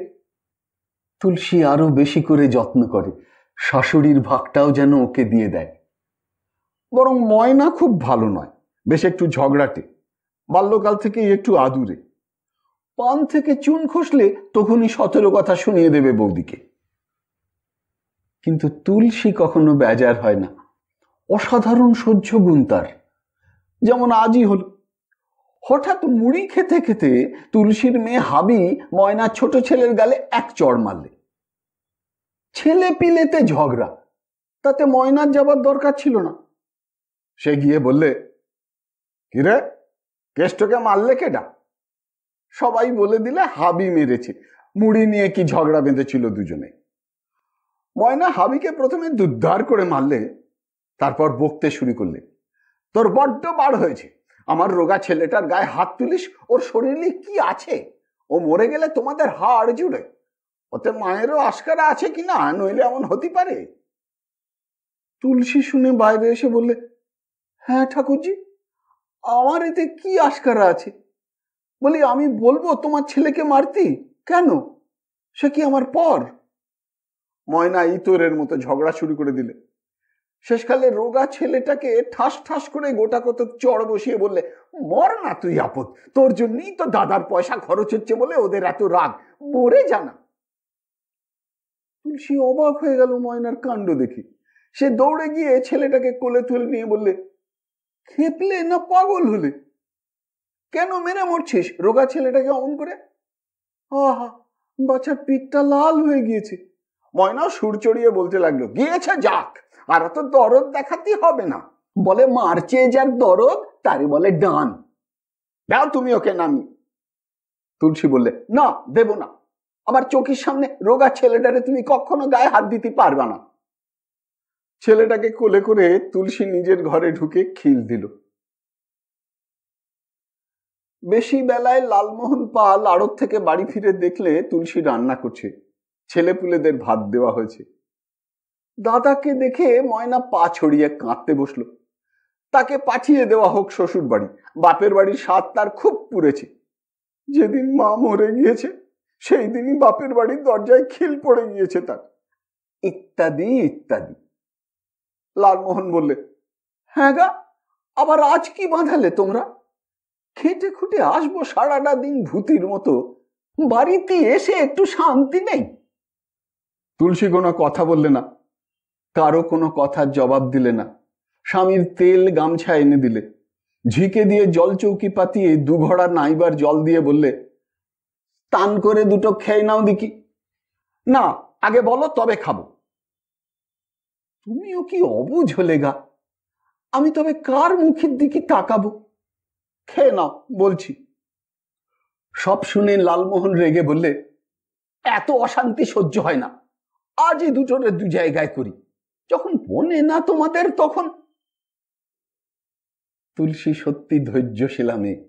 তুলসী আরো বেশি করে যত্ন করে, শাশুড়ির ভাগটাও যেন ওকে দিয়ে দেয়। বরং ময়না খুব ভালো নয়, বেশ একটু ঝগড়াটে, বাল্যকাল থেকেই একটু আদুরে। পান থেকে চুন খসলে তখনই 17 কথা শুনিয়ে দেবে বৌদিকে। কিন্তু তুলসী কখনো বেজার হয় না, অসাধারণ সহ্য গুণ তার। যেমন আজই হলো। হঠাৎ মুড়ি খেতে খেতে তুলসীর মেয়ে হাবি ময়নার ছোট ছেলের গালে এক চড় মারলে। ছেলে পিলেতে ঝগড়া, তাতে ময়নার যাবার দরকার ছিল না। সে গিয়ে বললে, কিরে, কেষ্টকে মারলে কেডা? সবাই বলে দিলে হাবি মেরেছে। মুড়ি নিয়ে কি ঝগড়া বেঁধেছিল দুজনে। ময়না হাবিকে প্রথমে দুদ্ধার করে মারলে, তারপর বকতে শুরু করলে, তোর বড্ড বার হয়েছে, আমার রোগা ছেলেটার গায়ে হাত তুলিস, ওর শরীরে কি আছে? ও মরে গেলে তোমাদের হাড় জুড়ে, ওতে মায়েরও আস্কারা আছে কিনা, নইলে এমন হতে পারে? তুলসী শুনে বাইরে এসে বললে, হ্যাঁ ঠাকুরজি, আমার এতে কি আস্কারা আছে? বলি, আমি বলবো তোমার ছেলেকে মারতি কেন? সে কি আমার পর? ময়না ইতরের মতো ঝগড়া শুরু করে দিলে। শেষকালে রোগা ছেলেটাকে ঠাস ঠাস করে গোটা কত চড় বসিয়ে বললে, মর না তুই আপদ, তোর জন্যই তো দাদার পয়সা খরচ হচ্ছে বলে ওদের এত রাগ, মরে জানা। তুলসী অবাক হয়ে গেল ময়নার কাণ্ড দেখে। সে দৌড়ে গিয়ে ছেলেটাকে কোলে তুলে নিয়ে বললে, খেপলে না পাগল হলে? কেন মেরে মরছিস রোগা ছেলেটাকে অমন করে? আহা, বাচ্চার পিঠটা লাল হয়ে গিয়েছে। ময়না সুর চড়িয়ে বলতে লাগলো, গিয়েছে যাক, আর অত দরদ দেখাতে হবে না। বলে, মারছে যার দরদ তারই বলে ডান। দাও তুমি ওকে নামি। তুলসী বললে, না, দেব না। আমার চোখের সামনে রোগা ছেলেটারে তুমি কখনো গায়ে হাত দিতে পারবে না। ছেলেটাকে কোলে করে তুলসী নিজের ঘরে ঢুকে খিল দিল। বেশি বেলায় লালমোহন পাল আড়ত থেকে বাড়ি ফিরে দেখলে তুলসী রান্না করছে, ছেলেপুলেদের ভাত দেওয়া হয়েছে। দাদাকে দেখে ময়না পা ছড়িয়ে কাঁদতে বসলো। তাকে পাঠিয়ে দেওয়া হোক শ্বশুর বাড়ি, বাপের বাড়ির স্বাদ তার খুব পুড়েছে। যেদিন মা মরে গিয়েছে সেই দিনই বাপের বাড়ির দরজায় খিল পড়ে গিয়েছে তার, ইত্যাদি ইত্যাদি। লালমোহন বললে, হ্যাঁ গা, আবার আজ কি বাঁধালে তোমরা? খেটে খুটে আসবো সারাটা দিন ভূতির মতো, বাড়িতে এসে একটু শান্তি নেই। তুলসী কোনো কথা বললে না, কারো কোনো কথার জবাব দিলে না। স্বামীর তেল গামছা এনে দিলে, ঝিকে দিয়ে জল চৌকি পাতিয়ে 2 ঘড়া নাইবার জল দিয়ে বললে, স্নান করে 2টো খেয়ে নাও দেখি। না, আগে বলো তবে খাবো। তুমিও কি অবুঝ হলে গা? আমি তবে কার মুখের দিকে তাকাবো? খেয়ে নাও বলছি। সব শুনে লালমোহন রেগে বললে, এত অশান্তি সহ্য হয় না, আজই 2টোরে 2 জায়গায় করি, যখন বনে না তোমাদের তখন। তুলসী সত্যি ধৈর্যশীলা মেয়ে,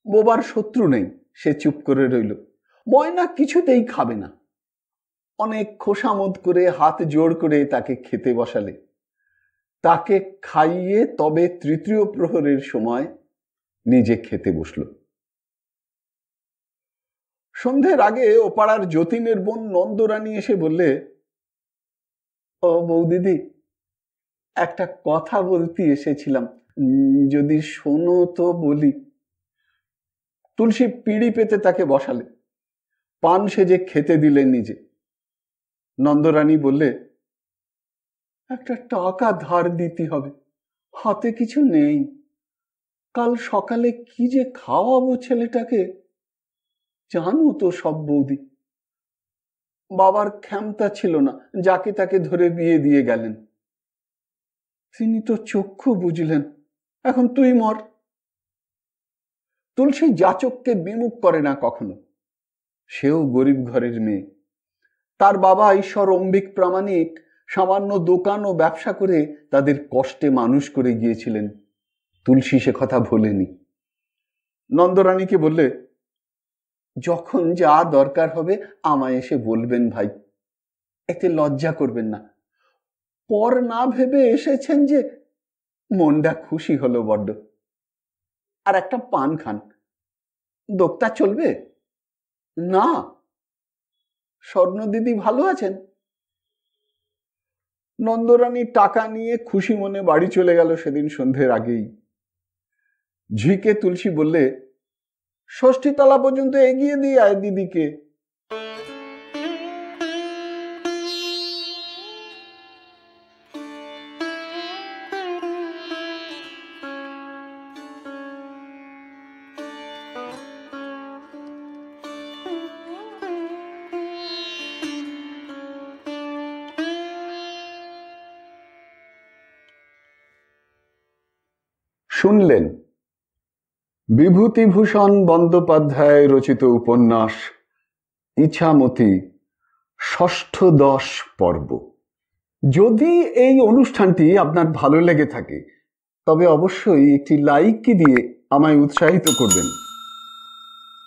বোবার শত্রু নেই, সে চুপ করে রইল। ময়না কিছুতেই খাবে না। অনেক খোসামত করে হাত জোড় করে তাকে খেতে বসালে। তাকে খাইয়ে তবে 3য় প্রহরের সময় নিজে খেতে বসল। সন্ধ্যের আগে ও পাড়ার যতীনের বোন নন্দরানী এসে বললে, ও বৌদিদি, একটা কথা বলতে এসেছিলাম, যদি শোনো তো বলি। তুলসী পিঁড়ি পেতে তাকে বসালে, পান সেজে খেতে দিলেন নিজে। নন্দরানী বললে, একটা টাকা ধার দিতে হবে, হাতে কিছু নেই। কাল সকালে কি যে খাওয়াবো ছেলেটাকে, জানো তো সব বৌদি। বাবার ক্ষমতা ছিল না, যাকে তাকে ধরে বিয়ে দিয়ে গেলেন। তিনি তো চক্ষু বুঝলেন, এখন তুই মর। তুলসী যাচককে বিমুখ করে না কখনো। সেও গরিব ঘরের মেয়ে। তার বাবা ঈশ্বর অম্বিক প্রামাণিক সামান্য দোকান ও ব্যবসা করে তাদের কষ্টে মানুষ করে গিয়েছিলেন। তুলসী সে কথা ভোলেনি। নন্দরানীকে বললে, যখন যা দরকার হবে আমায় এসে বলবেন ভাই, এতে লজ্জা করবেন না। পর না ভেবে এসেছেন যে, মনটা খুশি হলো বড্ড। আর একটা পান খান, দোক্তা চলবে না? স্বর্ণ দিদি ভালো আছেন? নন্দরানী টাকা নিয়ে খুশি মনে বাড়ি চলে গেল সেদিন সন্ধ্যের আগেই। ঝিকে তুলসী বললে, 6ষ্ঠীতলা পর্যন্ত এগিয়ে দিয়ে আয় দিদিকে। শুনলেন বিভূতিভূষণ বন্দ্যোপাধ্যায় রচিত উপন্যাস ইছামতি 6ষ্ঠ-10 পর্ব। যদি এই অনুষ্ঠানটি আপনার ভালো লেগে থাকে তবে অবশ্যই একটি লাইক দিয়ে আমায় উৎসাহিত করবেন।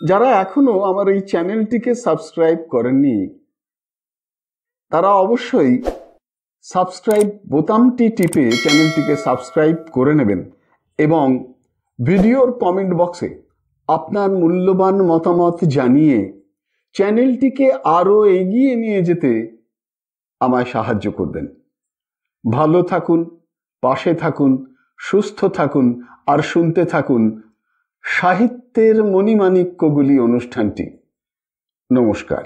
যারা এখনো আমার এই চ্যানেলটিকে সাবস্ক্রাইব করেননি তারা অবশ্যই সাবস্ক্রাইব বোতামটি টিপে চ্যানেলটিকে সাবস্ক্রাইব করে নেবেন এবং ভিডিওর কমেন্ট বক্সে আপনার মূল্যবান মতামত জানিয়ে চ্যানেলটিকে আরো এগিয়ে নিয়ে যেতে আমায় সাহায্য করবেন। ভালো থাকুন, পাশে থাকুন, সুস্থ থাকুন আর শুনতে থাকুন সাহিত্যের মণিমাণিক্যগুলি অনুষ্ঠানটি। নমস্কার।